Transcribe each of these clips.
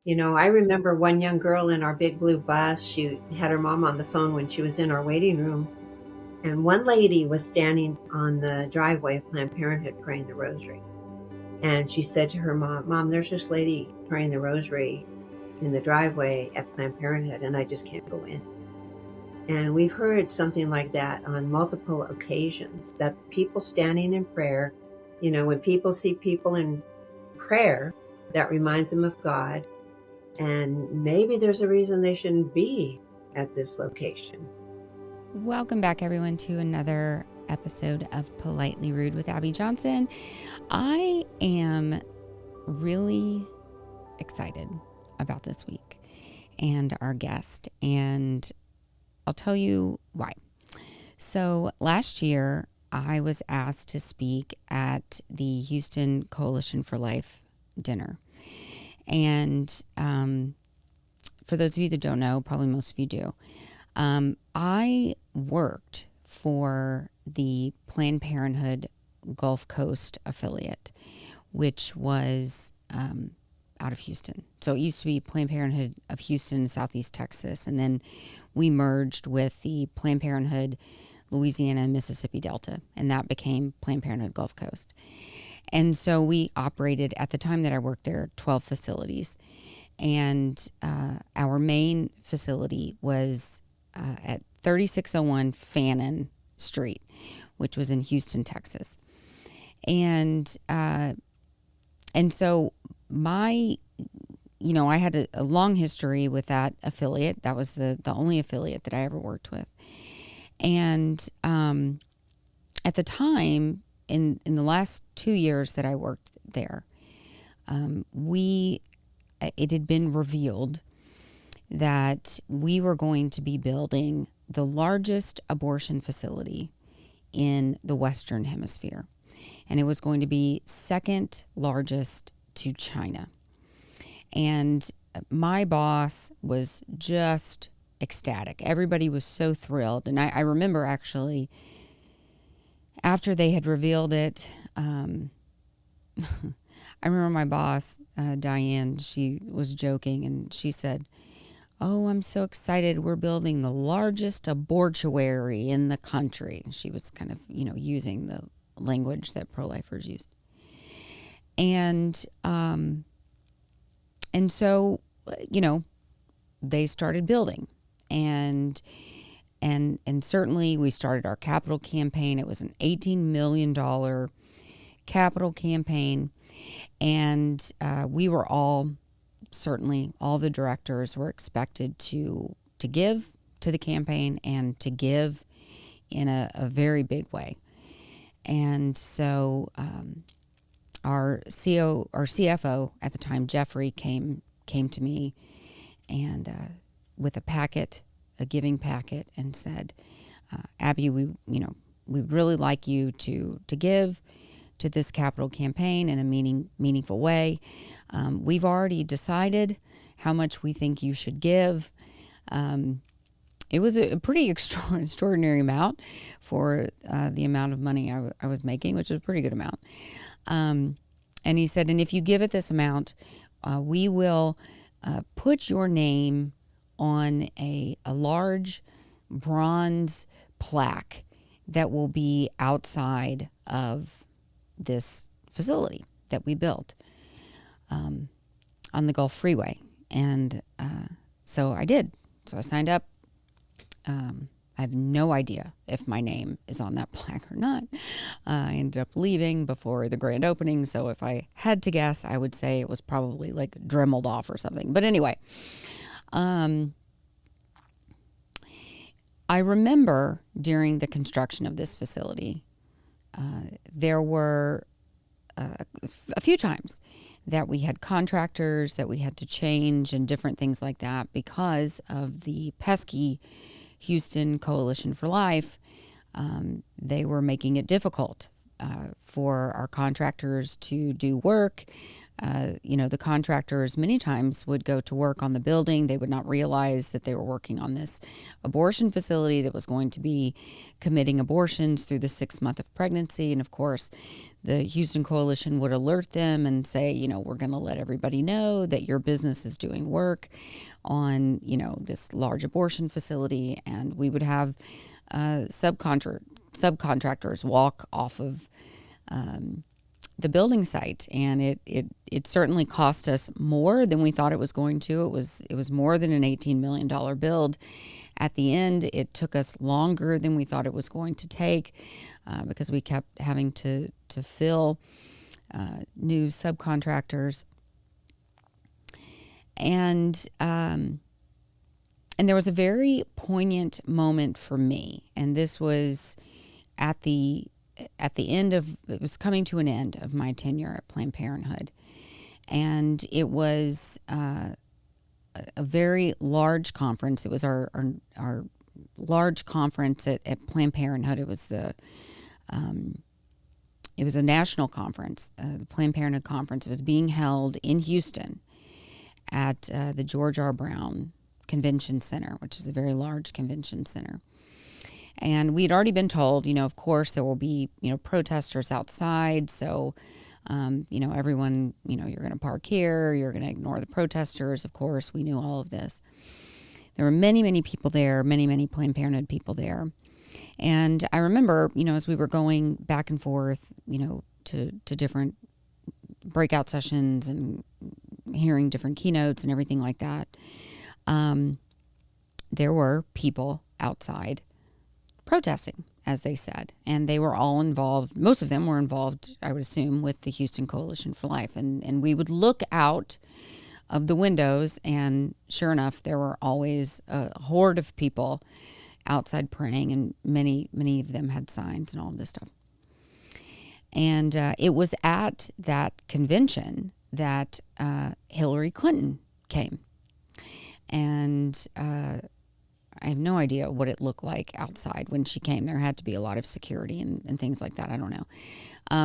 I remember one young girl in our big blue bus. She had her mom on the phone when she was in our waiting room. And one lady was standing on the driveway of Planned Parenthood praying the rosary. And she said to her mom, Mom, there's this lady praying the rosary in the driveway at Planned Parenthood, and I just can't go in. And we've heard something like that on multiple occasions, that people standing in prayer, when people see people in prayer, that reminds them of God. And maybe there's a reason they shouldn't be at this location. Welcome back, everyone, to another episode of Politely Rude with Abby Johnson. I am really excited about this week and our guest, and I'll tell you why. So last year, I was asked to speak at the Houston Coalition for Life dinner. And for those of you that don't know, probably most of you do, I worked for the Planned Parenthood Gulf Coast affiliate, which was out of Houston. So it used to be Planned Parenthood of Houston, Southeast Texas, and then we merged with the Planned Parenthood Louisiana and Mississippi Delta, and that became Planned Parenthood Gulf Coast. And so we operated, at the time that I worked there, 12 facilities. And our main facility was at 3601 Fannin Street, which was in Houston, Texas. And so I had a long history with that affiliate. That was the only affiliate that I ever worked with. And at the time, in the last 2 years that I worked there, it had been revealed that we were going to be building the largest abortion facility in the Western Hemisphere. And it was going to be second largest to China. And my boss was just ecstatic. Everybody was so thrilled. And I remember actually, after they had revealed it, I remember my boss, Diane, she was joking and she said, "Oh, I'm so excited. We're building the largest abortuary in the country." She was kind of, using the language that pro-lifers used. And so, they started building. And certainly we started our capital campaign. It was an $18 million capital campaign. And we were all the directors were expected to give to the campaign and to give in a very big way. And so our CFO at the time, Jeffrey, came to me and with a giving packet, and said, "Abby, we'd really like you to give to this capital campaign in a meaningful way. We've already decided how much we think you should give." It was a pretty extraordinary amount for the amount of money I was making, which was a pretty good amount. And he said, "And if you give it this amount, we will put your name on a large bronze plaque that will be outside of this facility that we built on the Gulf Freeway." And so I did. So I signed up. I have no idea if my name is on that plaque or not. I ended up leaving before the grand opening, so if I had to guess, I would say it was probably like dremeled off or something. But anyway, I remember during the construction of this facility, there were a few times that we had contractors that we had to change and different things like that because of the pesky Houston Coalition for Life. They were making it difficult for our contractors to do work. The contractors many times would go to work on the building. They would not realize that they were working on this abortion facility that was going to be committing abortions through the 6th month of pregnancy. And of course, the Houston Coalition would alert them and say, we're going to let everybody know that your business is doing work on, this large abortion facility. And we would have subcontractors walk off of the building site, and it certainly cost us more than we thought it was going to. It was more than an $18 million build. At the end, it took us longer than we thought it was going to take because we kept having to fill new subcontractors, and there was a very poignant moment for me, and this was at the end of, it was coming to an end of my tenure at Planned Parenthood. And it was a very large conference. It was our large conference at Planned Parenthood. It was a national conference, the Planned Parenthood conference. It was being held in Houston at the George R. Brown Convention Center, which is a very large convention center. And we'd already been told, of course, there will be, protesters outside. So, everyone, you're going to park here. You're going to ignore the protesters. Of course, we knew all of this. There were many, many people there, many, many Planned Parenthood people there. And I remember, as we were going back and forth, to different breakout sessions and hearing different keynotes and everything like that, there were people outside protesting, as they said, and they were all involved. Most of them were involved, I would assume, with the Houston Coalition for Life. And we would look out of the windows, and sure enough, there were always a horde of people outside praying, and many of them had signs and all of this stuff. And it was at that convention that Hillary Clinton came. And I have no idea what it looked like outside when she came. There had to be a lot of security and things like that. I don't know.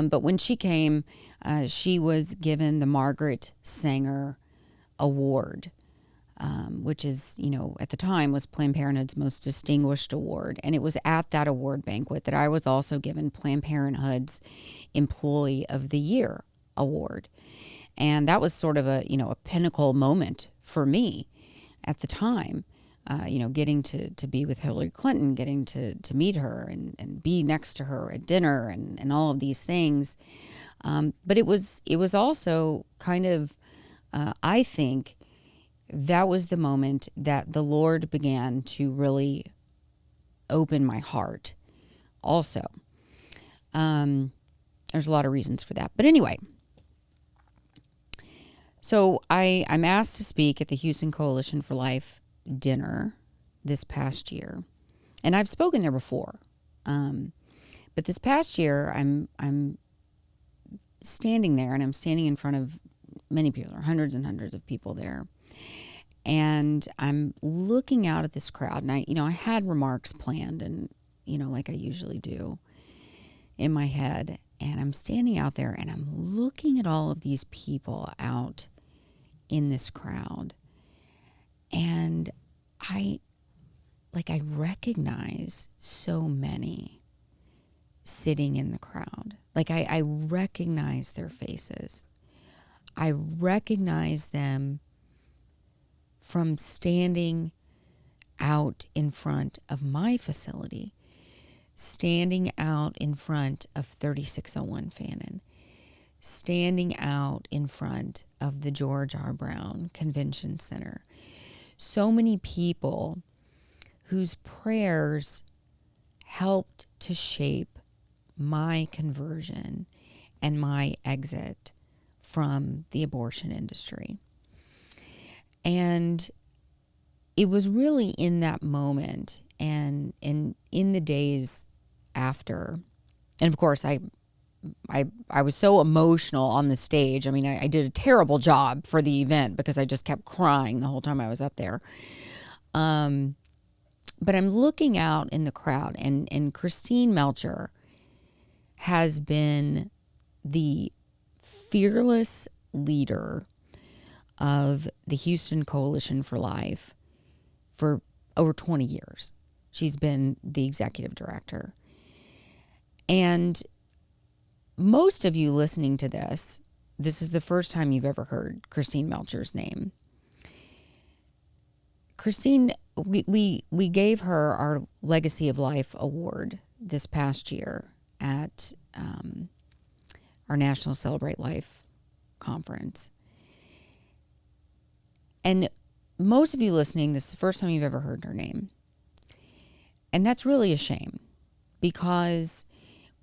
But when she came, she was given the Margaret Sanger Award, which is, at the time was Planned Parenthood's most distinguished award. And it was at that award banquet that I was also given Planned Parenthood's Employee of the Year award. And that was sort of a pinnacle moment for me at the time. Getting to be with Hillary Clinton, getting to meet her and be next to her at dinner and all of these things. But it was also kind of, I think, that was the moment that the Lord began to really open my heart also. There's a lot of reasons for that. But anyway, so I'm asked to speak at the Houston Coalition for Life dinner this past year, and I've spoken there before, but this past year I'm standing there, and I'm standing in front of many people. There are hundreds and hundreds of people there, and I'm looking out at this crowd, and I had remarks planned, and like I usually do in my head, and I'm standing out there, and I'm looking at all of these people out in this crowd. And I recognize so many sitting in the crowd. I recognize their faces. I recognize them from standing out in front of my facility, standing out in front of 3601 Fannin, standing out in front of the George R. Brown Convention Center. So many people whose prayers helped to shape my conversion and my exit from the abortion industry. And it was really in that moment and in the days after, and of course I was so emotional on the stage. I mean, I did a terrible job for the event because I just kept crying the whole time I was up there. But I'm looking out in the crowd, and Christine Melchor has been the fearless leader of the Houston Coalition for Life for over 20 years. She's been the executive director. And most of you listening to this is the first time you've ever heard Christine Melchor's name. Christine, we gave her our Legacy of Life award this past year at our National Celebrate Life conference. And most of you listening, this is the first time you've ever heard her name. And that's really a shame, because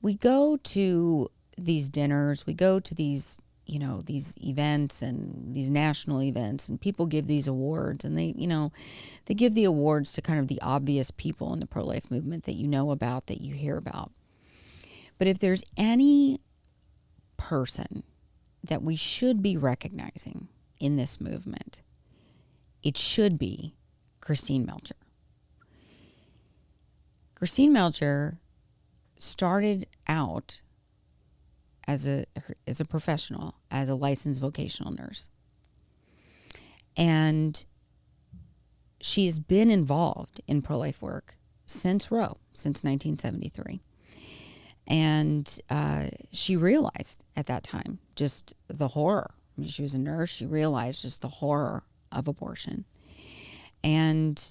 we go to these dinners, we go to these, these events and these national events, and people give these awards, and they give the awards to kind of the obvious people in the pro-life movement that you know about, that you hear about. But if there's any person that we should be recognizing in this movement, it should be Christine Melchor. Christine Melchor started out as a professional, as a licensed vocational nurse. And she has been involved in pro-life work since Roe, since 1973. And she realized at that time just the horror. I mean, she was a nurse. She realized just the horror of abortion. And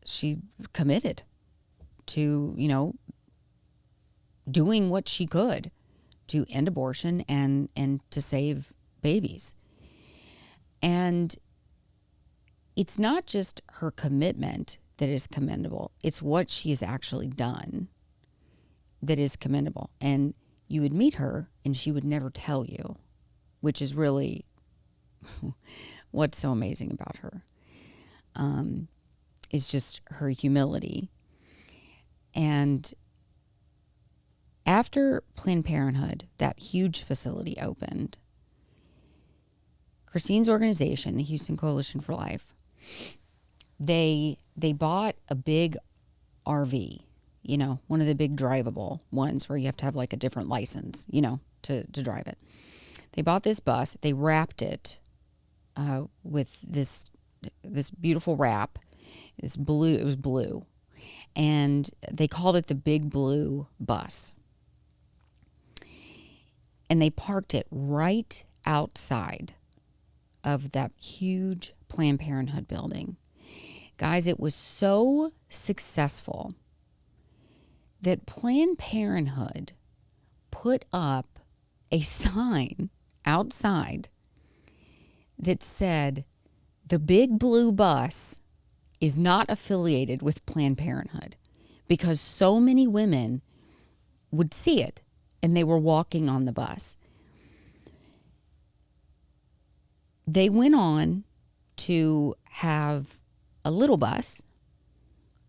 she committed to, doing what she could to end abortion and to save babies. And it's not just her commitment that is commendable. It's what she has actually done that is commendable. And you would meet her and she would never tell you, which is really what's so amazing about her, is just her humility. And after Planned Parenthood, that huge facility opened, Christine's organization, the Houston Coalition for Life, they bought a big RV, one of the big drivable ones where you have to have like a different license, to drive it. They bought this bus. They wrapped it with this beautiful wrap. It was blue. And they called it the Big Blue Bus. And they parked it right outside of that huge Planned Parenthood building. Guys, it was so successful that Planned Parenthood put up a sign outside that said, "The Big Blue Bus is not affiliated with Planned Parenthood," because so many women would see it and they were walking on the bus. They went on to have a little bus,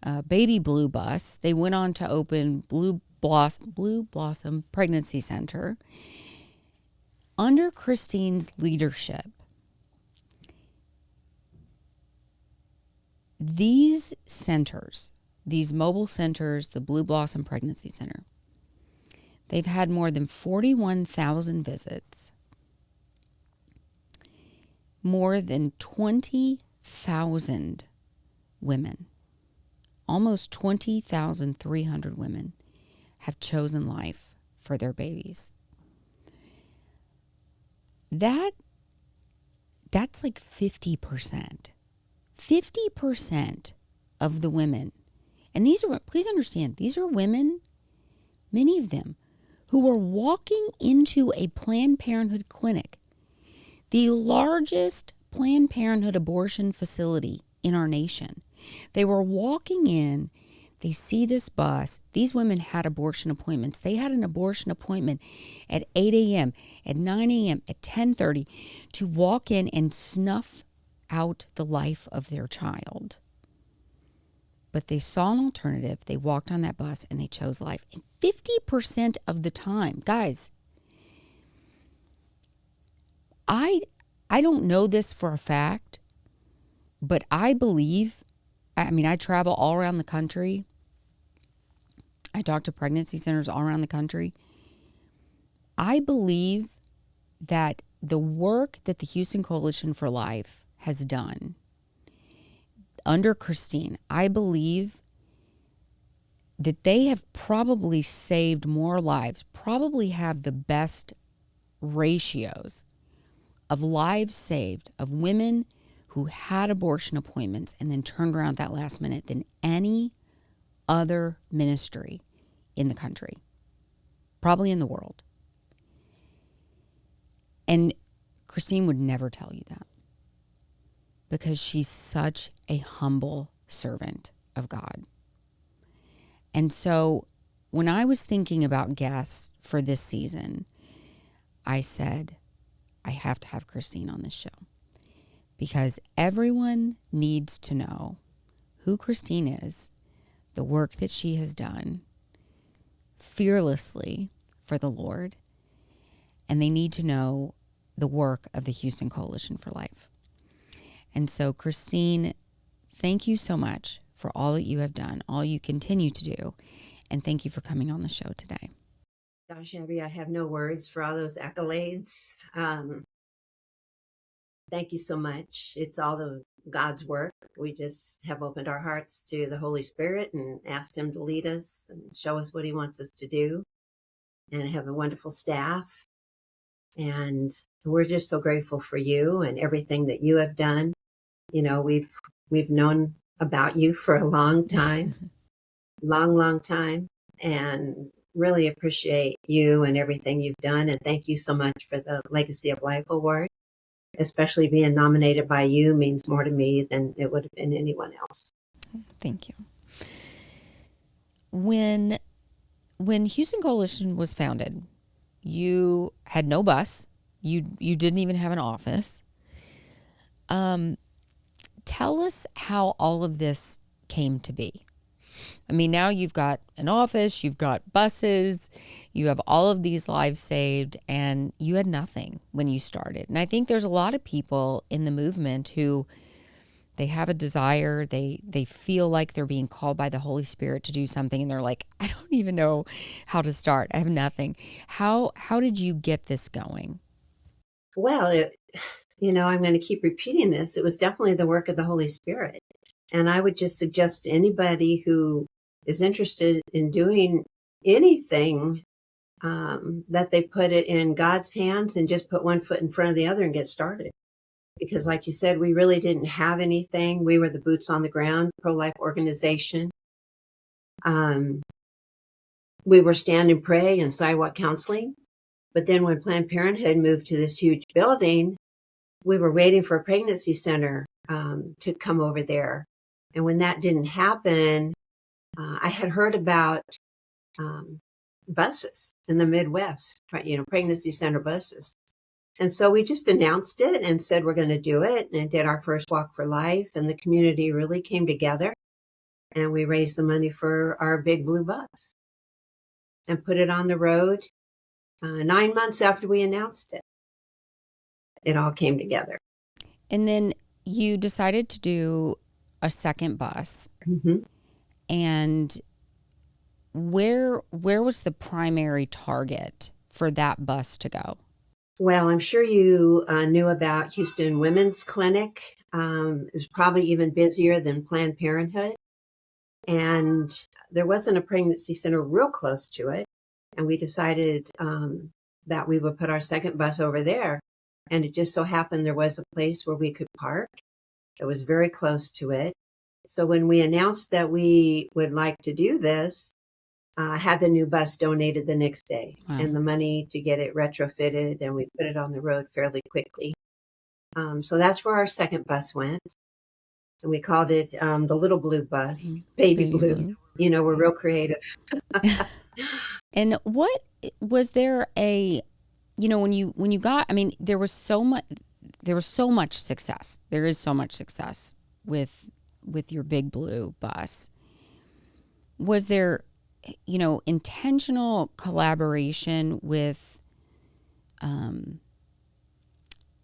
a baby blue bus. They went on to open Blue Blossom Pregnancy Center. Under Christine's leadership, these centers, these mobile centers, the Blue Blossom Pregnancy Center, they've had more than 41,000 visits, more than 20,000 women, almost 20,300 women have chosen life for their babies. That's like 50%. 50% of the women, and please understand, these are women, many of them, who were walking into a Planned Parenthood clinic, the largest Planned Parenthood abortion facility in our nation. They were walking in, they see this bus. These women had abortion appointments. They had an abortion appointment at 8 a.m., at 9 a.m., at 10:30 to walk in and snuff out the life of their child. But they saw an alternative. They walked on that bus and they chose life. And 50% of the time, guys, I don't know this for a fact, but I believe, I travel all around the country. I talk to pregnancy centers all around the country. I believe that the work that the Houston Coalition for Life has done under Christine, I believe that they have probably saved more lives, probably have the best ratios of lives saved of women who had abortion appointments and then turned around at that last minute than any other ministry in the country, probably in the world. And Christine would never tell you that because she's such a humble servant of God. And so when I was thinking about guests for this season, I said, I have to have Christine on this show because everyone needs to know who Christine is, the work that she has done fearlessly for the Lord, and they need to know the work of the Houston Coalition for Life. And so, Christine, thank you so much for all that you have done, all you continue to do, and thank you for coming on the show today. Gosh, Abby, I have no words for all those accolades. Thank you so much. It's all the God's work. We just have opened our hearts to the Holy Spirit and asked him to lead us and show us what he wants us to do. And I have a wonderful staff. And we're just so grateful for you and everything that you have done. You know, we've known about you for a long time, long time, and really appreciate you and everything you've done. And thank you so much for the Legacy of Life Award. Especially being nominated by you means more to me than it would have been anyone else. Thank you. When Houston Coalition was founded, you had no bus. You didn't even have an office. Tell us how all of this came to be. I mean, now you've got an office, you've got buses, you have all of these lives saved, and you had nothing when you started. And I think there's a lot of people in the movement who they have a desire, they feel like they're being called by the Holy Spirit to do something, and they're like, I don't even know how to start. I have nothing. How did you get this going? Well, I'm going to keep repeating this. It was definitely the work of the Holy Spirit. And I would just suggest to anybody who is interested in doing anything that they put it in God's hands and just put one foot in front of the other and get started. Because like you said, we really didn't have anything. We were the boots on the ground pro-life organization. We were stand and pray and sidewalk counseling. But then when Planned Parenthood moved to this huge building, we were waiting for a pregnancy center to come over there. And when that didn't happen, I had heard about buses in the Midwest, pregnancy center buses. And so we just announced it and said we're going to do it and did our first Walk for Life. And the community really came together and we raised the money for our big blue bus and put it on the road. 9 months after we announced it, it all came together. And then you decided to do a second bus. Mm-hmm. And where was the primary target for that bus to go? Well, I'm sure you knew about Houston Women's Clinic. It was probably even busier than Planned Parenthood. And there wasn't a pregnancy center real close to it. And we decided that we would put our second bus over there. And it just so happened there was a place where we could park. It was very close to it. So when we announced that we would like to do this, I had the new bus donated the next day. Wow. And the money to get it retrofitted, and we put it on the road fairly quickly. So that's where our second bus went. And we called it the Little Blue Bus, Baby Blue. We're real creative. And what was there when you got, I mean, there was so much success. There is so much success with your Big Blue bus. Was there, intentional collaboration with,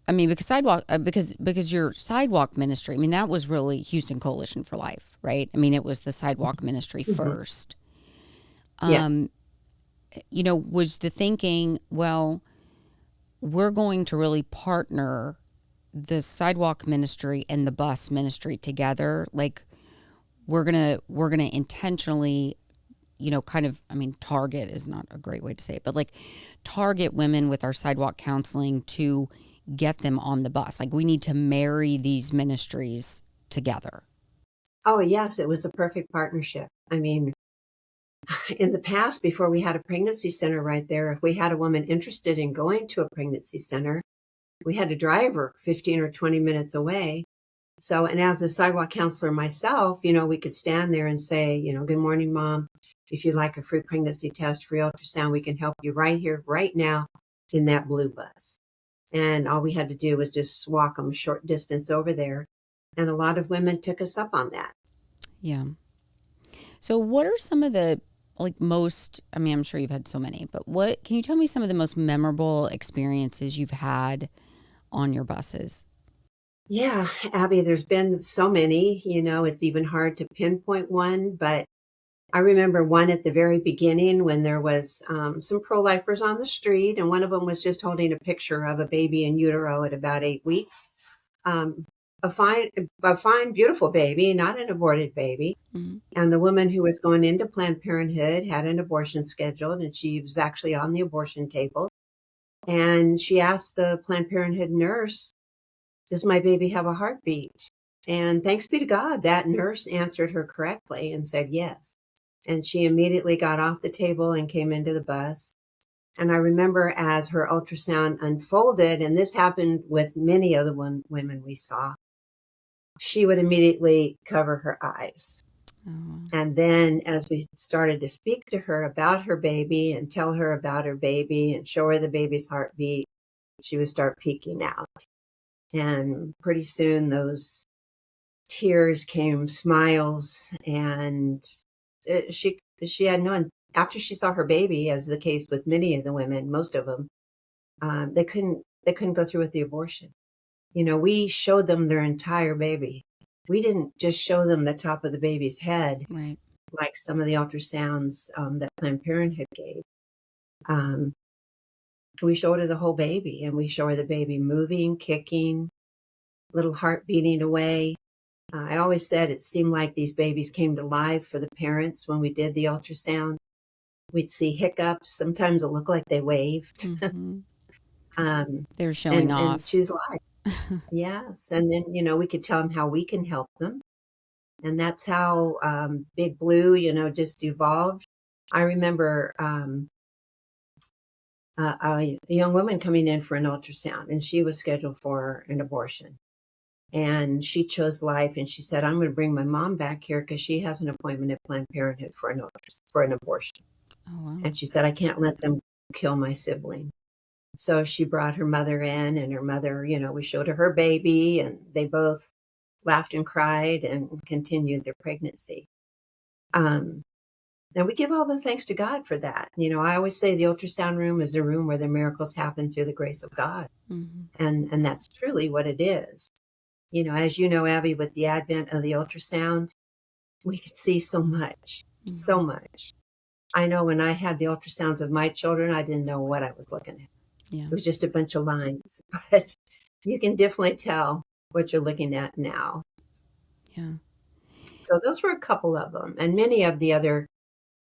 because your sidewalk ministry, I mean, that was really Houston Coalition for Life, right? I mean, it was the sidewalk ministry first. Yes. Was the thinking, well, we're going to really partner the sidewalk ministry and the bus ministry together. Like we're gonna intentionally, kind of, I mean, target is not a great way to say it, but like target women with our sidewalk counseling to get them on the bus. Like we need to marry these ministries together. Oh, yes, it was the perfect partnership. I mean, in the past, before we had a pregnancy center right there, if we had a woman interested in going to a pregnancy center, we had to drive her 15 or 20 minutes away. So, and as a sidewalk counselor myself, we could stand there and say, good morning, mom. If you'd like a free pregnancy test, free ultrasound, we can help you right here, right now in that blue bus. And all we had to do was just walk them a short distance over there. And a lot of women took us up on that. Yeah. So what are some of the most, I mean, I'm sure you've had so many, but what can you tell me some of the most memorable experiences you've had on your buses? Yeah, Abby, there's been so many, it's even hard to pinpoint one, but I remember one at the very beginning when there was some pro-lifers on the street, and one of them was just holding a picture of a baby in utero at about 8 weeks. Um, a fine, a fine, beautiful baby, not an aborted baby. Mm-hmm. And the woman who was going into Planned Parenthood had an abortion scheduled, and she was actually on the abortion table. And she asked the Planned Parenthood nurse, "Does my baby have a heartbeat?" And thanks be to God, that nurse answered her correctly and said yes. And she immediately got off the table and came into the bus. And I remember as her ultrasound unfolded, and this happened with many of the women we saw, she would immediately cover her eyes. Oh. And then as we started to speak to her about her baby and tell her about her baby and show her the baby's heartbeat, she would start peeking out. And pretty soon those tears came smiles, and she had no, after she saw her baby, as the case with many of the women, most of them, they couldn't go through with the abortion. We showed them their entire baby. We didn't just show them the top of the baby's head Right. like some of the ultrasounds that Planned Parenthood gave. Um, we showed her the whole baby, and we show her the baby moving, kicking, little heart beating away. I always said it seemed like these babies came to life for the parents when we did the ultrasound. We'd see hiccups. Sometimes it looked like they waved. Mm-hmm. um, They're showing and off. choose life. Yes. And then, we could tell them how we can help them. And that's how Big Blue, just evolved. I remember a young woman coming in for an ultrasound, and she was scheduled for an abortion. And she chose life, and she said, "I'm going to bring my mom back here because she has an appointment at Planned Parenthood for an abortion." Oh, wow. And she said, "I can't let them kill my sibling." So she brought her mother in, and her mother, we showed her baby, and they both laughed and cried and continued their pregnancy. And we give all the thanks to God for that. I always say the ultrasound room is a room where the miracles happen through the grace of God. Mm-hmm. And that's truly what it is. As you know, Abby, with the advent of the ultrasound, we could see so much, so Mm-hmm. much. I know when I had the ultrasounds of my children, I didn't know what I was looking at. Yeah. It was just a bunch of lines, but you can definitely tell what you're looking at now. Yeah. So those were a couple of them. And many of the other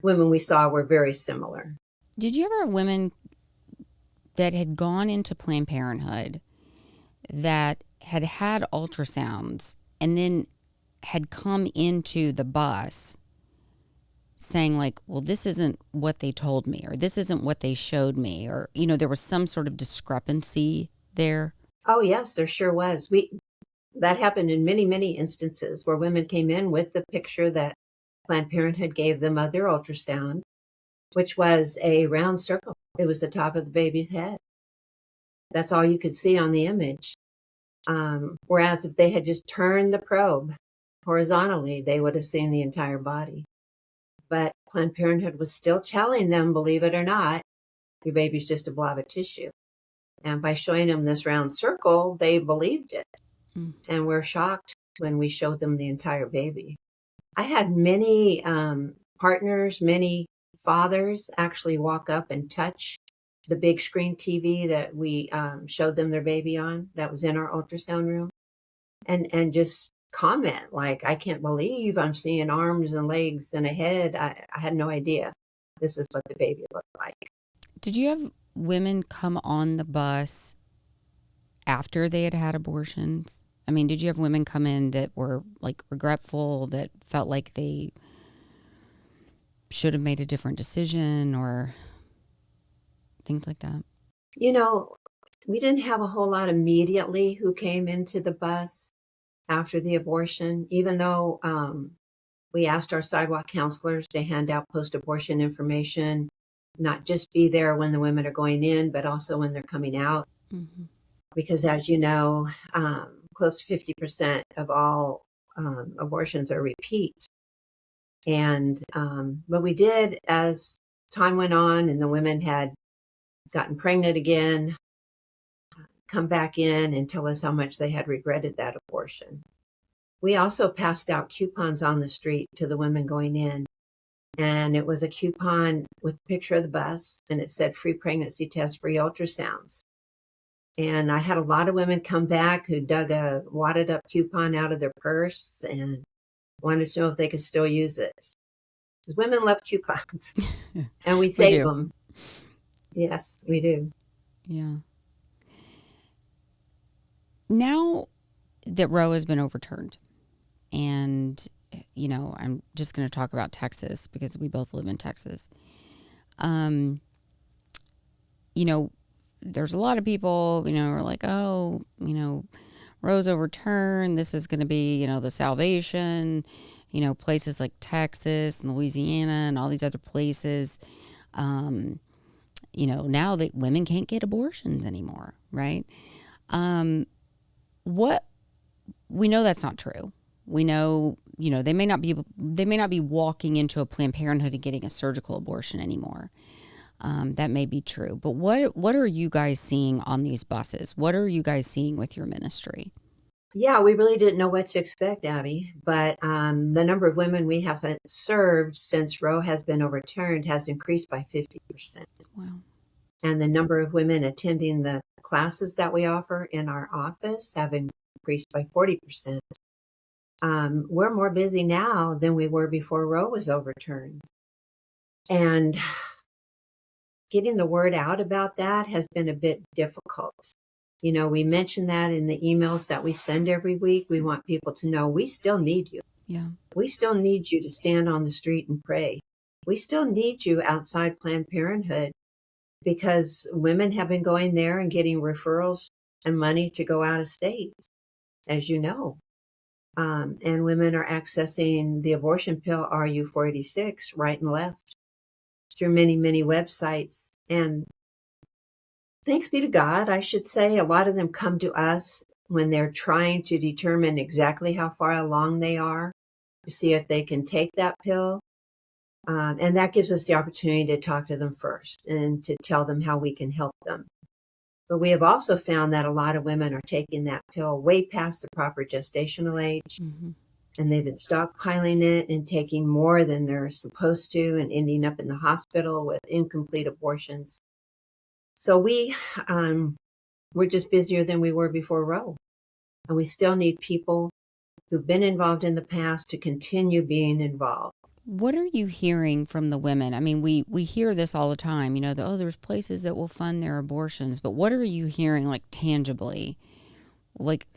women we saw were very similar. Did you ever have women that had gone into Planned Parenthood that had had ultrasounds and then had come into the bus saying like, well, this isn't what they told me, or this isn't what they showed me, or, there was some sort of discrepancy there? Oh, yes, there sure was. That happened in many, many instances where women came in with the picture that Planned Parenthood gave them of their ultrasound, which was a round circle. It was the top of the baby's head. That's all you could see on the image. Whereas if they had just turned the probe horizontally, they would have seen the entire body. But Planned Parenthood was still telling them, believe it or not, your baby's just a blob of tissue. And by showing them this round circle, they believed it. Mm. And we're shocked when we showed them the entire baby. I had many partners, many fathers actually walk up and touch the big screen TV that we showed them their baby on that was in our ultrasound room, and just comment like, I can't believe I'm seeing arms and legs and a head. I had no idea this is what the baby looked like. Did you have women come on the bus after they had had abortions? I mean, did you have women come in that were like regretful, that felt like they should have made a different decision or things like that? You know, we didn't have a whole lot immediately who came into the bus after the abortion, even though we asked our sidewalk counselors to hand out post-abortion information, not just be there when the women are going in, but also when they're coming out. Mm-hmm. Because as you know, close to 50% of all abortions are repeat. And but we did, as time went on and the women had gotten pregnant again, come back in and tell us how much they had regretted that abortion. We also passed out coupons on the street to the women going in. And it was a coupon with a picture of the bus, and it said free pregnancy test, free ultrasounds. And I had a lot of women come back who dug a wadded up coupon out of their purse and wanted to know if they could still use it. Because women love coupons and we We save do. them. Yes, we do. Yeah. Now that Roe has been overturned, and, I'm just going to talk about Texas because we both live in Texas. Um, there's a lot of people, who are like, oh, Roe's overturned. This is going to be, the salvation. Places like Texas and Louisiana and all these other places. Now that women can't get abortions anymore, right? What we know that's not true. We know, they may not be walking into a Planned Parenthood and getting a surgical abortion anymore. That may be true. But what are you guys seeing on these buses? What are you guys seeing with your ministry? Yeah, we really didn't know what to expect, Abby. But the number of women we have served since Roe has been overturned has increased by 50%. Wow. And the number of women attending the classes that we offer in our office have increased by 40%. We're more busy now than we were before Roe was overturned. And getting the word out about that has been a bit difficult. We mention that in the emails that we send every week. We want people to know we still need you. Yeah. We still need you to stand on the street and pray. We still need you outside Planned Parenthood because women have been going there and getting referrals and money to go out of state, as you know. And women are accessing the abortion pill RU486 right and left through many, many websites. And thanks be to God, I should say, a lot of them come to us when they're trying to determine exactly how far along they are to see if they can take that pill. And that gives us the opportunity to talk to them first and to tell them how we can help them. But we have also found that a lot of women are taking that pill way past the proper gestational age. Mm-hmm. And they've been stockpiling it and taking more than they're supposed to and ending up in the hospital with incomplete abortions. So we're just busier than we were before Roe. And we still need people who've been involved in the past to continue being involved. What are you hearing from the women? I mean, we hear this all the time, there's places that will fund their abortions, but what are you hearing, like, tangibly? Like,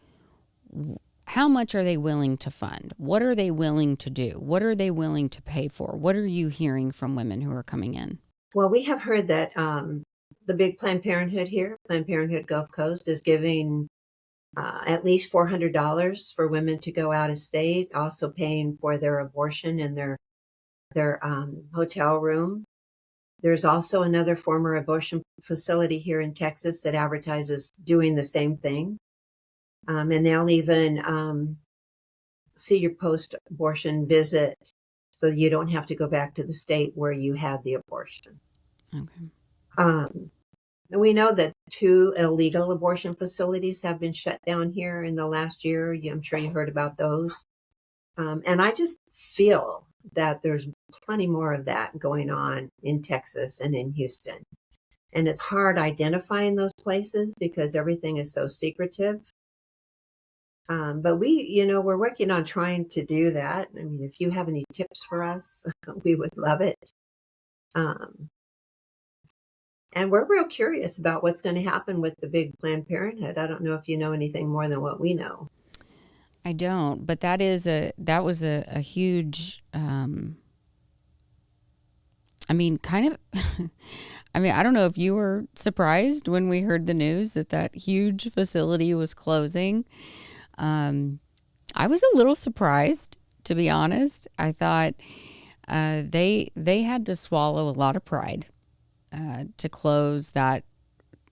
how much are they willing to fund? What are they willing to do? What are they willing to pay for? What are you hearing from women who are coming in? Well, we have heard that the big Planned Parenthood here, Planned Parenthood Gulf Coast, is giving at least $400 for women to go out of state, also paying for their abortion and their hotel room. There's also another former abortion facility here in Texas that advertises doing the same thing. And they'll even see your post-abortion visit so you don't have to go back to the state where you had the abortion. Okay. And we know that 2 illegal abortion facilities have been shut down here in the last year. I'm sure you heard about those. And I just feel that there's plenty more of that going on in Texas and in Houston. And it's hard identifying those places because everything is so secretive. But we're working on trying to do that. I mean, if you have any tips for us, we would love it. Um, and we're real curious about what's going to happen with the big Planned Parenthood. I don't know if you know anything more than what we know. I don't, but that was a huge, I mean, kind of, I mean, I don't know if you were surprised when we heard the news that that huge facility was closing. I was a little surprised, to be honest. I thought they had to swallow a lot of pride to close that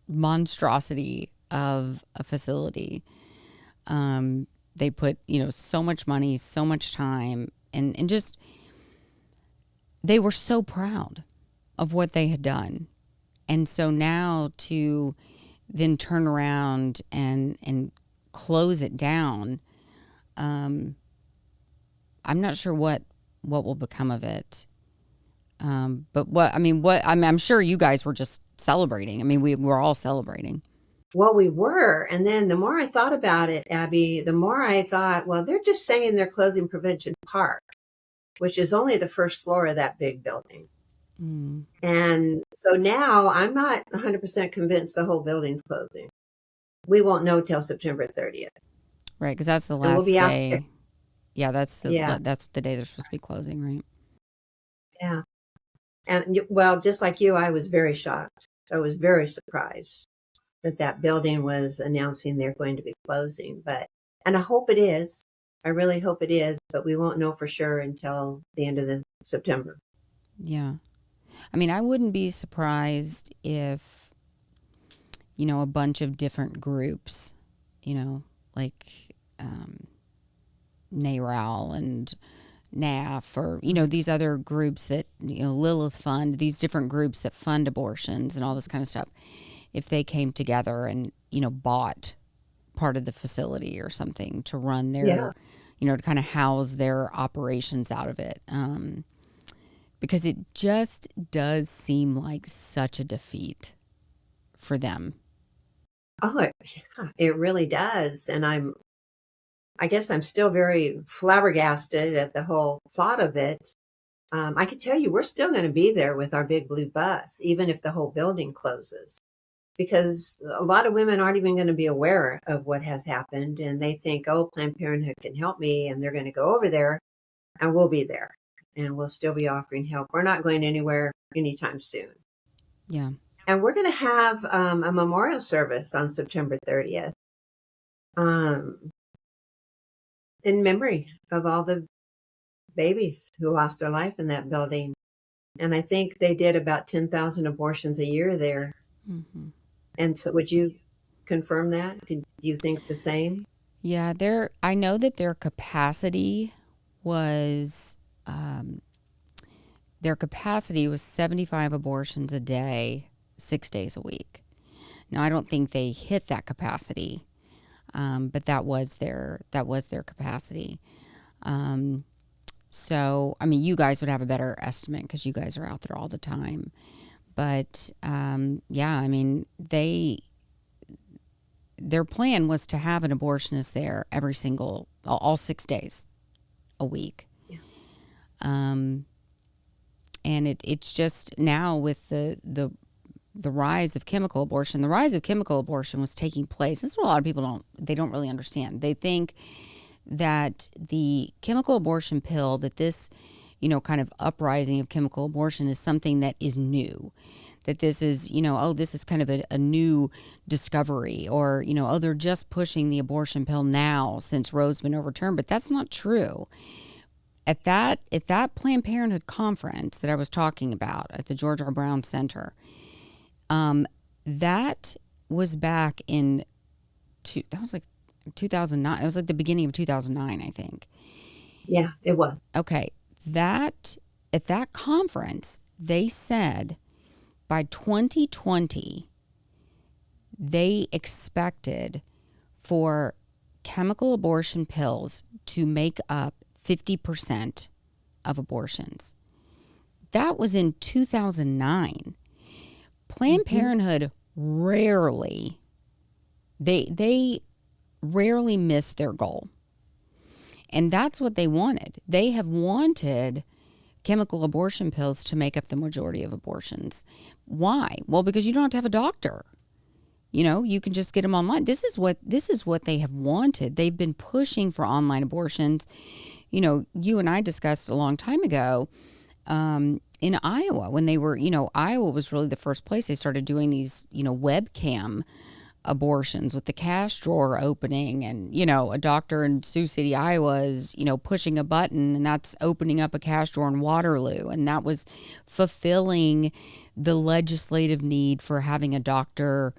monstrosity of a facility. They put, so much money, so much time, and just they were so proud of what they had done. And so now to then turn around and close it down, I'm not sure what will become of it. But I'm sure you guys were just celebrating. I mean, we were all celebrating. Well, we were. And then the more I thought about it, Abby, the more I thought, well, they're just saying they're closing Prevention Park, which is only the first floor of that big building. Mm. And so now I'm not 100% convinced the whole building's closing. We won't know till September 30th. Right, because that's the And we'll last be out day. there. Yeah, that's Yeah. the day they're supposed to be closing, right? Yeah. And well, just like you, I was very shocked. I was very surprised that building was announcing they're going to be closing. And I hope it is. I really hope it is, but we won't know for sure until the end of the September. Yeah. I mean, I wouldn't be surprised if, a bunch of different groups, like NARAL and NAF or, these other groups that, Lilith Fund, these different groups that fund abortions and all this kind of stuff, if they came together and, bought part of the facility or something to run their, to kind of house their operations out of it. Because it just does seem like such a defeat for them. Oh, it really does. And I guess I'm still very flabbergasted at the whole thought of it. I can tell you, we're still going to be there with our big blue bus, even if the whole building closes, because a lot of women aren't even going to be aware of what has happened. And they think, oh, Planned Parenthood can help me. And they're going to go over there and we'll be there and we'll still be offering help. We're not going anywhere anytime soon. Yeah. And we're going to have a memorial service on September 30th in memory of all the babies who lost their life in that building. And I think they did about 10,000 abortions a year there. Mm-hmm. And so would you confirm that? Do you think the same? Yeah, I know that their capacity was 75 abortions a day, 6 days a week. Now, I don't think they hit that capacity, but that was their capacity. So, I mean, you guys would have a better estimate because you guys are out there all the time. But yeah, I mean, their plan was to have an abortionist there all 6 days a week. Yeah. And it's just now with the rise of chemical abortion. The rise of chemical abortion was taking place. This is what a lot of people don't really understand. They think that the chemical abortion pill, that this, kind of uprising of chemical abortion is something that is new. That this is, this is kind of a new discovery, or, they're just pushing the abortion pill now since Roe's been overturned. But that's not true. At that Planned Parenthood conference that I was talking about at the George R. Brown Center, that was back in that was like 2009. It was like the beginning of 2009, I think. Yeah, it was. Okay. At that conference, they said by 2020, they expected for chemical abortion pills to make up 50% of abortions. That was in 2009. Planned Mm-hmm. Parenthood rarely, they rarely miss their goal. And that's what they wanted. They have wanted chemical abortion pills to make up the majority of abortions. Why? Well, because you don't have to have a doctor. You can just get them online. This is what they have wanted. They've been pushing for online abortions. You and I discussed a long time ago, in Iowa, when they were, Iowa was really the first place they started doing these, webcam abortions with the cash drawer opening, and a doctor in Sioux City, Iowa is pushing a button, and that's opening up a cash drawer in Waterloo, and that was fulfilling the legislative need for having a doctor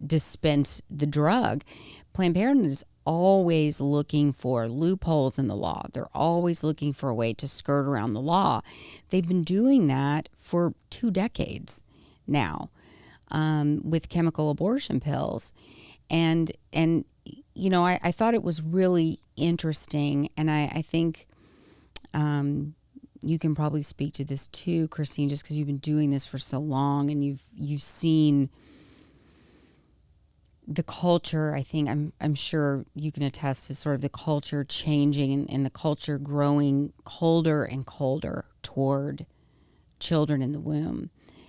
dispense the drug. Planned Parenthood is always looking for loopholes in the law. They're always looking for a way to skirt around the law. They've been doing that for 2 decades now, with chemical abortion pills. And I thought it was really interesting, and I think you can probably speak to this too, Christine, just because you've been doing this for so long, and you've seen the culture. I think I'm sure you can attest to sort of the culture changing, and the culture growing colder and colder toward children in the womb,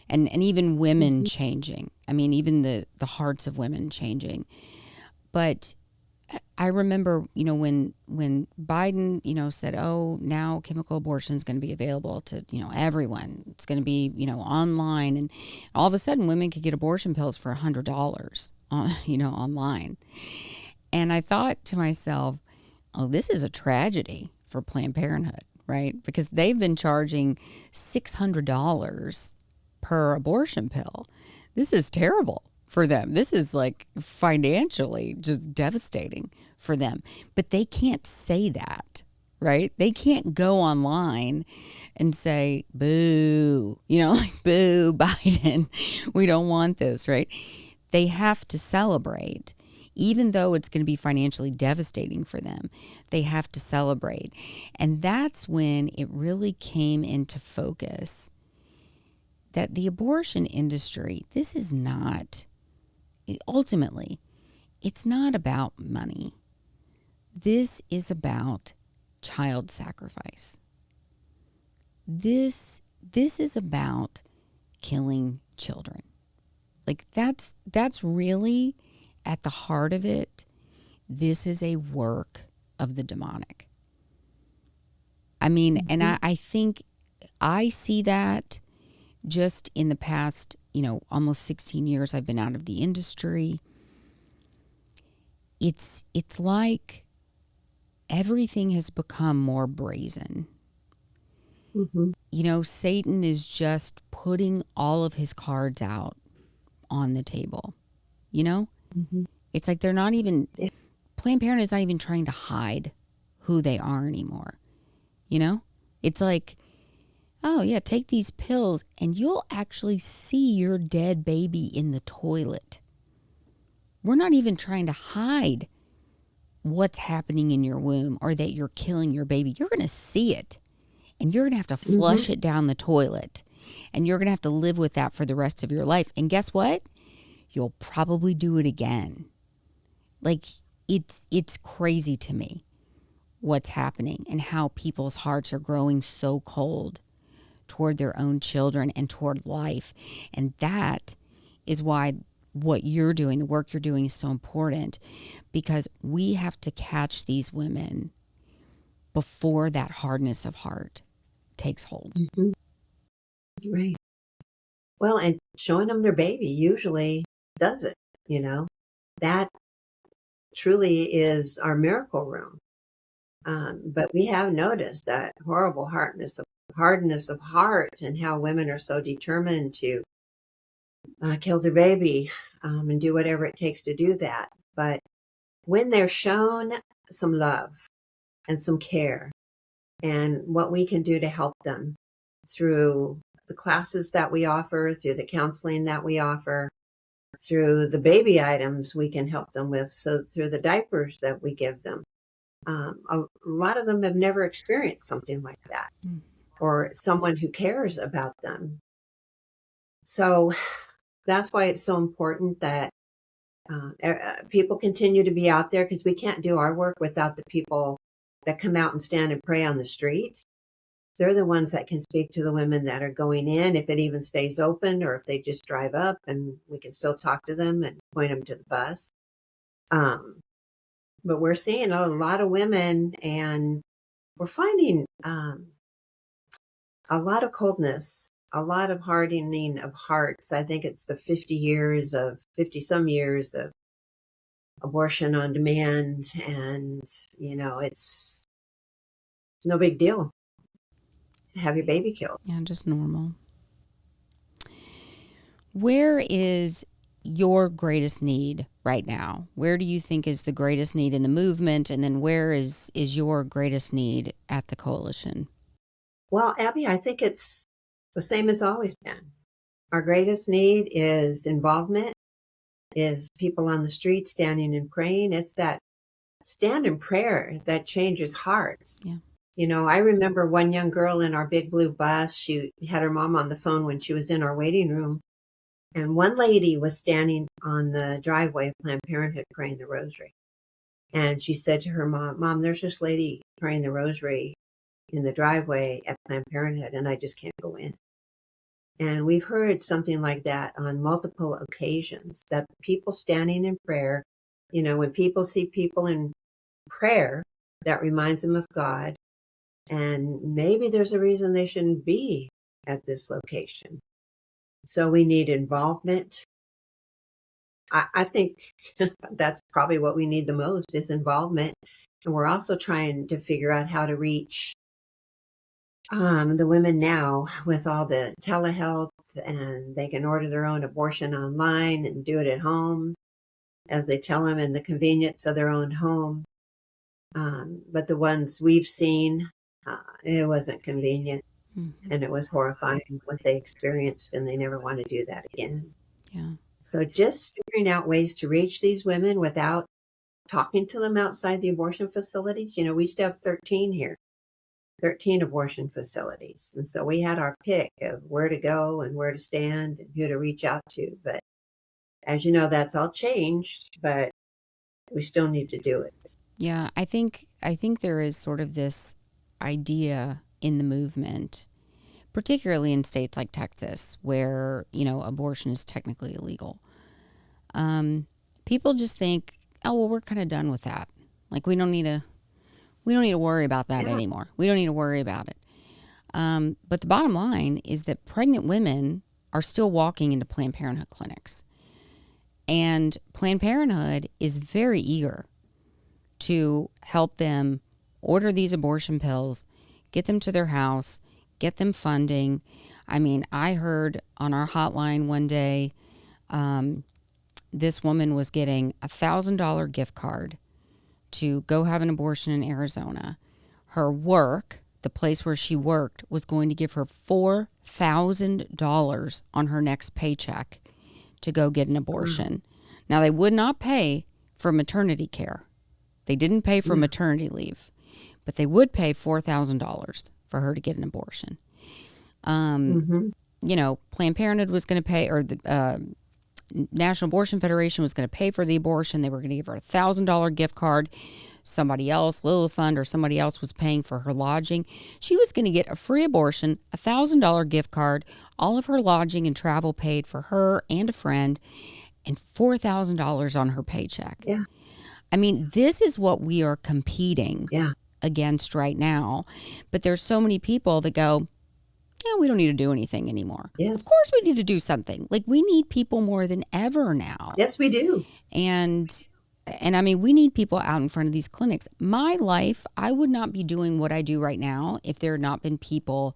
and even women Mm-hmm. changing. I mean, even the hearts of women changing. But I remember, when Biden, said, "Oh, now chemical abortion is going to be available to, everyone. It's going to be, online," and all of a sudden, women could get abortion pills for $100, online. And I thought to myself, "Oh, this is a tragedy for Planned Parenthood, right? Because they've been charging $600 per abortion pill. This is terrible for them. This is like financially just devastating for them. But they can't say that, right? They can't go online and say, boo, like, boo, Biden, we don't want this, right? They have to celebrate. Even though it's going to be financially devastating for them, they have to celebrate. And that's when it really came into focus that the abortion industry, this is not, ultimately, it's not about money. This is about child sacrifice. This is about killing children. Like, that's really at the heart of it. This is a work of the demonic. I mean, and Mm-hmm. I think I see that just in the past, almost 16 years I've been out of the industry. It's like everything has become more brazen. Mm-hmm. Satan is just putting all of his cards out on the table. You know? Mm-hmm. It's like they're not even, Yeah. Planned Parenthood is not even trying to hide who they are anymore. It's like, oh, yeah, take these pills and you'll actually see your dead baby in the toilet. We're not even trying to hide what's happening in your womb or that you're killing your baby. You're going to see it, and you're going to have to Mm-hmm. flush it down the toilet, and you're going to have to live with that for the rest of your life. And guess what? You'll probably do it again. Like, it's crazy to me what's happening and how people's hearts are growing so cold toward their own children and toward life. And that is why what you're doing, the work you're doing, is so important, because we have to catch these women before that hardness of heart takes hold. Mm-hmm. Right. Well, and showing them their baby usually does it, you know. That truly is our miracle room. But we have noticed that horrible hardness of heart, and how women are so determined to kill their baby, and do whatever it takes to do that. But when they're shown some love and some care, and what we can do to help them through the classes that we offer, through the counseling that we offer, through the baby items we can help them with, so through the diapers that we give them. A lot of them have never experienced something like that, Mm. or someone who cares about them. So that's why it's so important that people continue to be out there, because we can't do our work without the people that come out and stand and pray on the streets. They're the ones that can speak to the women that are going in, if it even stays open, or if they just drive up, and we can still talk to them and point them to the bus. But we're seeing a lot of women, and we're finding a lot of coldness, a lot of hardening of hearts. I think it's the 50 some years of abortion on demand. And, it's no big deal to have your baby killed. Yeah, just normal. Where is your greatest need right now? Where do you think is the greatest need in the movement? And then where is your greatest need at the coalition? Well, Abby, I think it's the same as always been. Our greatest need is involvement, is people on the street standing and praying. It's that stand in prayer that changes hearts. Yeah. I remember one young girl in our big blue bus. She had her mom on the phone when she was in our waiting room. And one lady was standing on the driveway of Planned Parenthood praying the rosary. And she said to her Mom, there's this lady praying the rosary in the driveway at Planned Parenthood, and I just can't go in. And we've heard something like that on multiple occasions, that people standing in prayer, when people see people in prayer, that reminds them of God. And maybe there's a reason they shouldn't be at this location. So we need involvement. I think that's probably what we need the most, is involvement. And we're also trying to figure out how to reach the women now with all the telehealth, and they can order their own abortion online and do it at home, as they tell them, in the convenience of their own home. But the ones we've seen, it wasn't convenient. Mm-hmm. And it was horrifying what they experienced, and they never want to do that again. Yeah. So just figuring out ways to reach these women without talking to them outside the abortion facilities. We used to have 13 here, 13 abortion facilities. And so we had our pick of where to go and where to stand and who to reach out to. But as you know, that's all changed, but we still need to do it. Yeah, I think there is sort of this idea in the movement, particularly in states like Texas, where, abortion is technically illegal. People just think, oh, well, we're kind of done with that. Like, we don't need to worry about that anymore. We don't need to worry about it. But the bottom line is that pregnant women are still walking into Planned Parenthood clinics. And Planned Parenthood is very eager to help them order these abortion pills, get them to their house, get them funding. I mean, I heard on our hotline one day, this woman was getting $1,000 gift card to go have an abortion in Arizona. Her work, the place where she worked, was going to give her $4,000 on her next paycheck to go get an abortion. Now, they would not pay for maternity care. They didn't pay for maternity leave, but they would pay $4,000 for her to get an abortion. Planned Parenthood was going to pay, or the National Abortion Federation was going to pay for the abortion. They were going to give her a $1,000 gift card. Somebody else, Lilifund or somebody else, was paying for her lodging. She was going to get a free abortion, a $1,000 gift card, all of her lodging and travel paid for her and a friend, and $4,000 on her paycheck. Yeah. I mean, this is what we are competing against right now. But there's so many people that go, yeah, we don't need to do anything anymore. Yes. Of course we need to do something. Like, we need people more than ever now. Yes, we do. And I mean, we need people out in front of these clinics. My life, I would not be doing what I do right now if there had not been people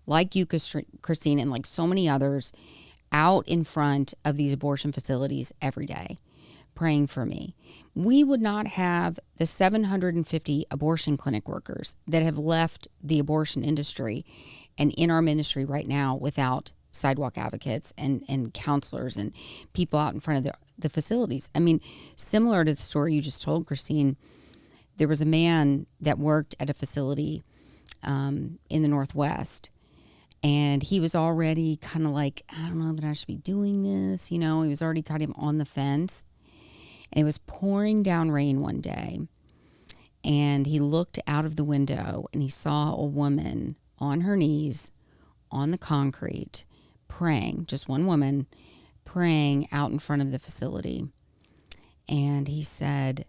like you, Christine, and like so many others out in front of these abortion facilities every day praying for me. We would not have the 750 abortion clinic workers that have left the abortion industry and in our ministry right now without sidewalk advocates and counselors and people out in front of the facilities. I mean, similar to the story you just told, Christine, there was a man that worked at a facility in the Northwest, And he was already kind of like, I don't know that I should be doing this. He was already kind of on the fence. And it was pouring down rain one day. And he looked out of the window and he saw a woman on her knees on the concrete praying, just one woman praying out in front of the facility. And he said,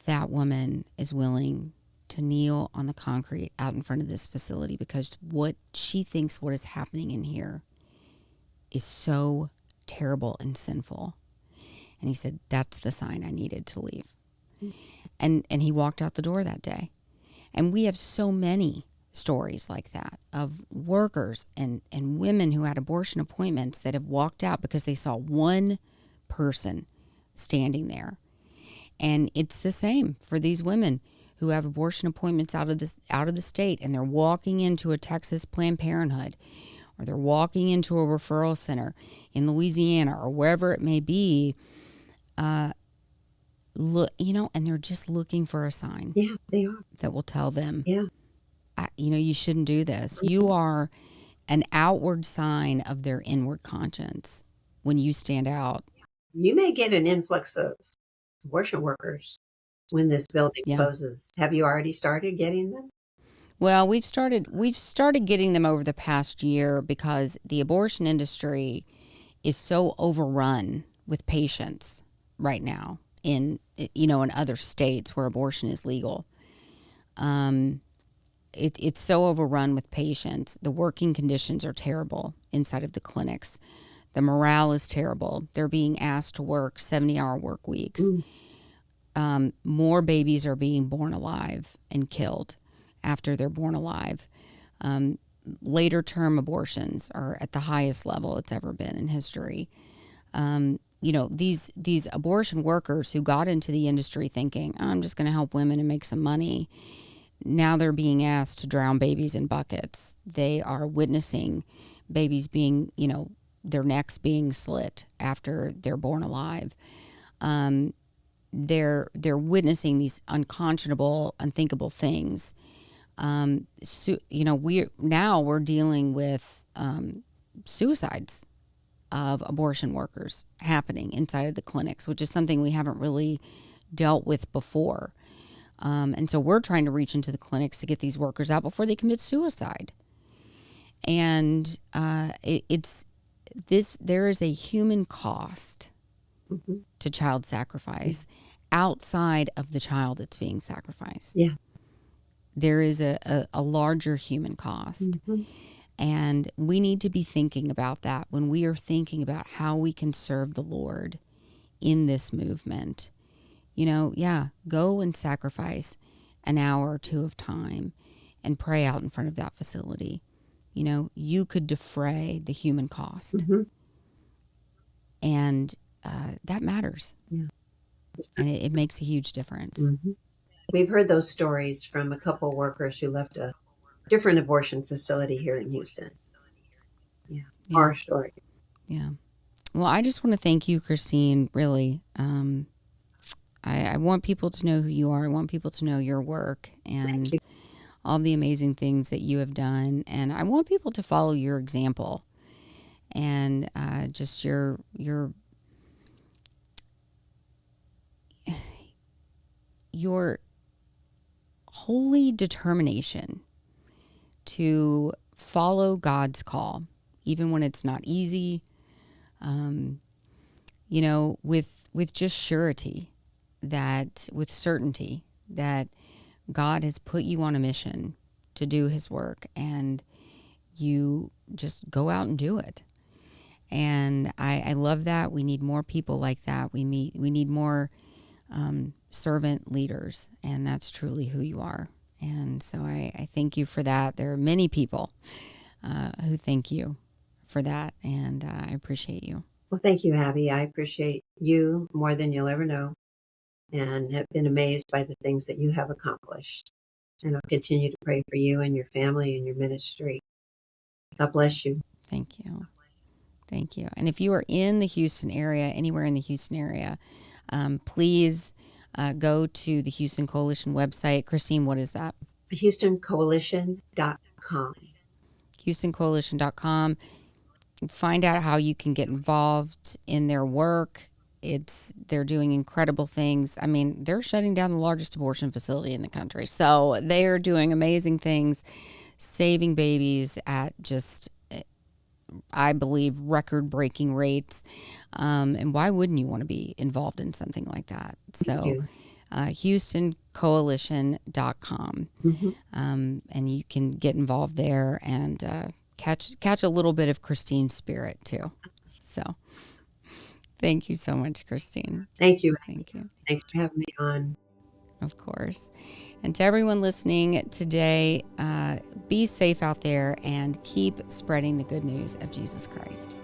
that woman is willing to kneel on the concrete out in front of this facility because what she thinks what is happening in here is so terrible and sinful. And he said, that's the sign I needed to leave. And he walked out the door that day. And we have so many stories like that of workers and women who had abortion appointments that have walked out because they saw one person standing there. And it's the same for these women who have abortion appointments out of the state, and they're walking into a Texas Planned Parenthood, or they're walking into a referral center in Louisiana or wherever it may be. And they're just looking for a sign. Yeah, they are. That will tell them, yeah, you shouldn't do this. You are an outward sign of their inward conscience when you stand out. You may get an influx of abortion workers when this building closes. Have you already started getting them? Well, we've started getting them over the past year because the abortion industry is so overrun with patients right now in other states where abortion is legal. It's so overrun with patients. The working conditions are terrible inside of the clinics. The morale is terrible. They're being asked to work 70-hour work weeks. More babies are being born alive and killed after they're born alive. Later term abortions are at the highest level it's ever been in history. These abortion workers who got into the industry thinking, I'm just going to help women and make some money. Now they're being asked to drown babies in buckets. They are witnessing babies being, their necks being slit after they're born alive. They're witnessing these unconscionable, unthinkable things. We're dealing with suicides of abortion workers happening inside of the clinics, which is something we haven't really dealt with before. And so we're trying to reach into the clinics to get these workers out before they commit suicide. And there is a human cost to child sacrifice outside of the child that's being sacrificed. Yeah. There is a larger human cost. And we need to be thinking about that when we are thinking about how we can serve the Lord in this movement. Go and sacrifice an hour or two of time and pray out in front of that facility. You could defray the human cost. And that matters. Yeah. And it makes a huge difference. We've heard those stories from a couple workers who left a different abortion facility here in Houston. Yeah. Our story. Yeah. Well, I just want to thank you, Christine, really. I want people to know who you are. I want people to know your work and all the amazing things that you have done. And I want people to follow your example and just your holy determination to follow God's call, even when it's not easy, with just surety, with certainty that God has put you on a mission to do his work, and you just go out and do it. And I love that. We need more people like that. We need more servant leaders, and that's truly who you are. And so I thank you for that. There are many people who thank you for that, and I appreciate you. Well, thank you, Abby. I appreciate you more than you'll ever know, and have been amazed by the things that you have accomplished. And I'll continue to pray for you and your family and your ministry. God bless you. Thank you. Thank you. And if you are in the Houston area, anywhere in the Houston area, please go to the Houston Coalition website. Christine, what is that? HoustonCoalition.com. HoustonCoalition.com. Find out how you can get involved in their work. They're doing incredible things. I mean, they're shutting down the largest abortion facility in the country. So they are doing amazing things, saving babies at just, I believe, record-breaking rates. And why wouldn't you want to be involved in something like that? Thank So you. HoustonCoalition.com. And you can get involved there and catch a little bit of Christine's spirit too. So thank you so much, Christine. Thank you. Thank you. Thanks for having me on. Of course. And to everyone listening today, be safe out there and keep spreading the good news of Jesus Christ.